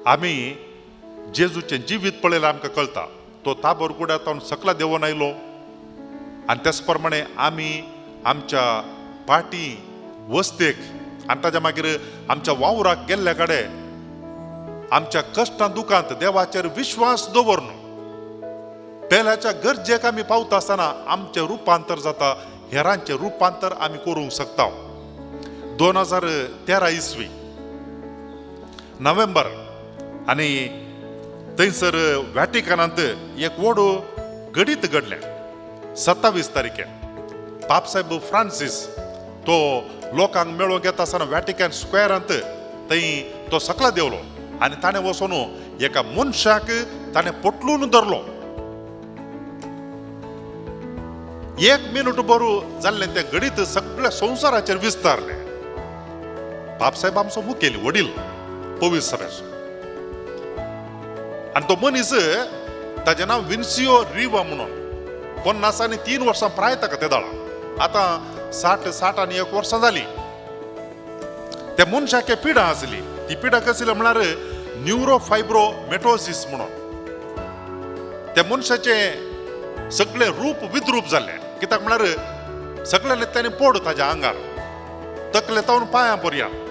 आम्ही जेजूचे जिवीत पळयला आमकां कळटा तो ताबोरगुड्यांत सकला देवून आयलो आनी त्याच प्रमाणे आमी आमच्या पाटी वस्तेक आनी ताच्या मागीर आमच्या वावराक गेल्ल्या कडेन आमच्या कश्टां दुखांत देवाचेर विश्वास दवरून पेल्याच्या गरजेक आमी पावता आसतना आमचें रुपांतर जाता, हेरांचें रुपांतर आमी करूंक शकता. 2013 इसवी नोव्हेंबर आनी थंयसर व्हॅटिकनांत एक व्हड घडीत घडलें. 27 तारीखेर पापसाहेब फ्रांसीस तो लोकांक मेळोवंक येता आसतना व्हॅटिकन स्क्वेअरांत थंय तो सकला देवलो आनी ताणें वचून एका मनशाक ताणें पटलून धरलो. 1 मिनट बरो जाल्लें तें घडीत सगळ्या संवसाराचेर विस्तारलें. बापसाहेब आमचो मुखेली वडील पवित्र आनी तो मनीस ताचें नांव विन्सियो रिवा म्हणून 53 वर्सां प्राय ताका ते दाळा. आतां 60 वर्सां जाली. त्या मनशाक पिडा आसली. ती पिडा कसली म्हळ्यार न्यूरोफायब्रोमेटोसिस म्हणून. त्या मनशाचें सगळें रूप विद्रूप जाल्लें. कित्याक म्हळ्यार सगळ्यांनी ताणें पड ताच्या आंगार तकले तावन पांयां पर्यंत.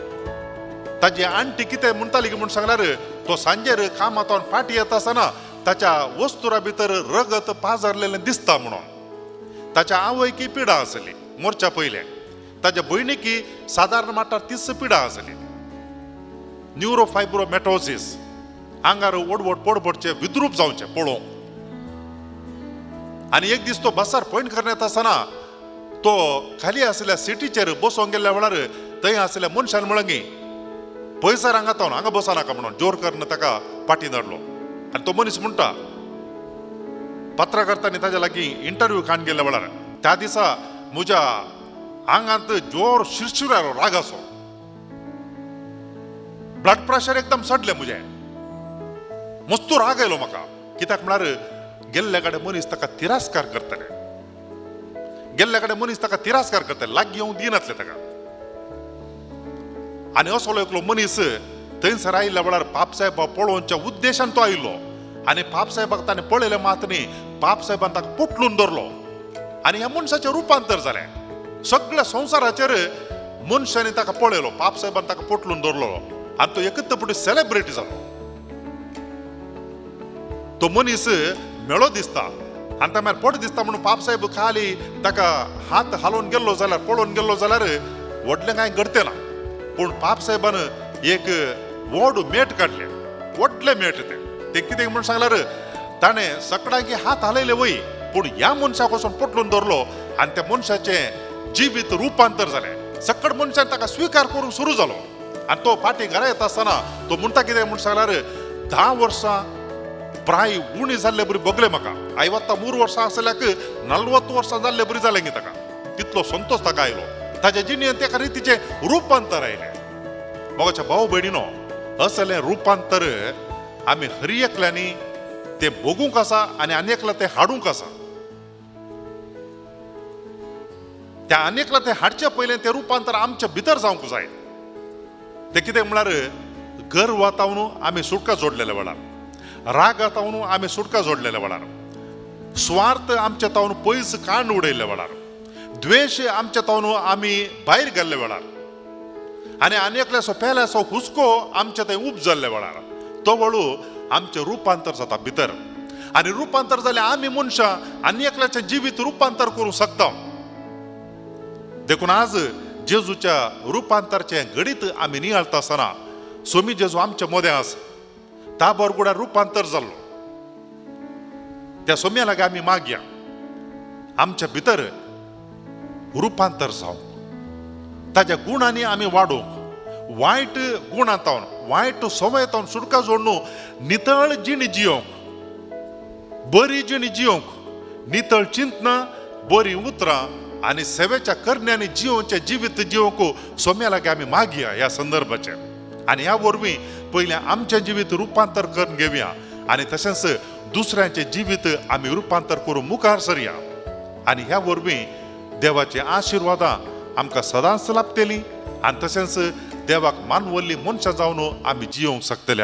ताजी आंटी कितें म्हणटाली की म्हूण सांगल्यार तो सांजेर कामांतल्यान फाटी येता आसतना ताच्या वस्तुरा भितर रगत पाजरलेलें दिसता म्हणून. ताच्या आवयकी पिडा आसली मोरच्या पयलें. ताच्या भयणीकी सादारण माटार तीच पिडा आसली. न्यूरोफायब्रोमेटोसिस आंगार ओडवड पडपडचे विद्रूप जावचें पळोवंक. आनी एक दीस तो बसार पॉयंट करन येता आसतना तो खाली आसलेल्या सिटीचेर बसोंक गेल्ल्या वेळार थंय आसलेल्या मनशान म्हळें पयसार हांगा बसनाका म्हणून जोर करन ताका पाटी धरलो. आनी तो मनीस म्हणटा पत्रकारांनी ताच्या लागीं इंटरव्यू खाण गेल्ल्या वेळार त्या दिसा म्हज्या आंगांत जोर शिरशिरालो रागाचो. ब्लड प्रेशर एकदम चडलें म्हजें. मस्तू राग आयलो म्हाका. कित्याक म्हळ्यार गेल्ल्या कडेन मनीस ताका तिरस्कार करतले. गेल्ल्या कडेन मनीस ताका तिरस्कार करतले, लागीं येवंक दिनातले ताका. आनी असलो एकलो मनीस थंयसर आयिल्ल्या वेळार पापसाहेबा पळोवच्या उद्देशान तो आयिल्लो. आनी पापसाहेबाक ताणें पळयलें मात न्ही पापसाहेबान ताका पटलून धरलो आनी ह्या मनशाचें रुपांतर जालें. सगळ्या संवसाराचेर मनशांनी ताका पळयलो. पापसाहेबान ताका पटलून धरलो आनी तो एकत्तपुटी सेलिब्रिटी जालो. तो मनीस मेळो दिसता आनी त्या मागीर पड दिसता म्हणून पापसाहेब खाली ताका हात हालोवन गेल्लो जाल्यार पळोवन गेल्लो जाल्यार व्हडलें कांय घडतें ना. पूण पापसाहेबान एक व्हड मेट काडलें. व्हडलें मेट तें कितें म्हूण सांगल्यार ताणें सगळ्यांक हात हालयले वय पूण ह्या मनशाक वचून पटलून धरलो आनी त्या मनशाचें जिवीत रुपांतर जालें. सकड मनशान ताका स्विकार करूंक सुरू जालो. आनी तो फाटीं घरा येता आसतना तो म्हणटा कितें म्हूण सांगल्यार 10 वर्सां प्राय उणी जाल्ले बरी बगले म्हाका. हांवें आतां 3 वर्सां आसल्याक 40 वर्सां जाल्ले बरी जालें न्ही ताका. तितलो संतोश ताका आयलो. ताच्या जिणेंत एका रितीचें रुपांतर आयलें. मोगाच्या भाव भयणीनो असलें रुपांतर आमी हरी एकल्यांनी तें बगूंक आसा आनी आनेकला तें हाडूंक आसा. त्या आनेकला तें हाडचे पयलें तें रुपांतर आमच्या भितर जावंक जाय. तें कितें म्हळ्यार गर्व वातावून आमी सुटका जोडलेल्या वेळार, राग वातावून आमी सुटका जोडलेल्या वेळार, स्वार्थ आमच्या तावन पयस कांड उडयल्ल्या वेळार, द्वेष आमच्या तावन आमी भायर गेल्ल्या वेळार आनी आनेकल्याचो पेल्याचो हुस्को आमच्या थंय उब जाल्ल्या वेळार तो वळू आमचें रुपांतर जाता भितर. आनी रुपांतर जाल्यार आमी मनशां आनेकल्याचें जिवीत रुपांतर करूंक शकता. देखून आज जेजूच्या रुपांतरचें घडीत आमी नियाळटा आसतना सोमी जेजू आमच्या मदें आसा. ताबोरगुड्यार रुपांतर जाल्लो त्या सोम्या लागीं आमी मागया आमच्या भितर रुपांतर जावंक, ताज्या गुणांनी आमी वाडोवंक, वायट गुणांतावन वायट सवयतावन सुटका जोडून नितळ जीण जियोंक, बरी जीण जियोंक, नितळ चिंतनां, बरी उतरां आनी सेवेच्या करण्यांनी जियोवचें जिवीत जियोवंक सोम्या लागीं आमी मागया ह्या संदर्भाचें. आनी ह्या वरवीं पयलें आमचें जिवीत रुपांतर करून घेवया आनी तशेंच दुसऱ्यांचें जिवीत आमी रुपांतर करून मुखार सरया. आनी ह्या वरवीं देवाची आशिर्वादां आमकां सदांच लाभतलीं आनी तशेंच देवाक मानवल्लीं मनशां जावन आमी जियोंक शकतले.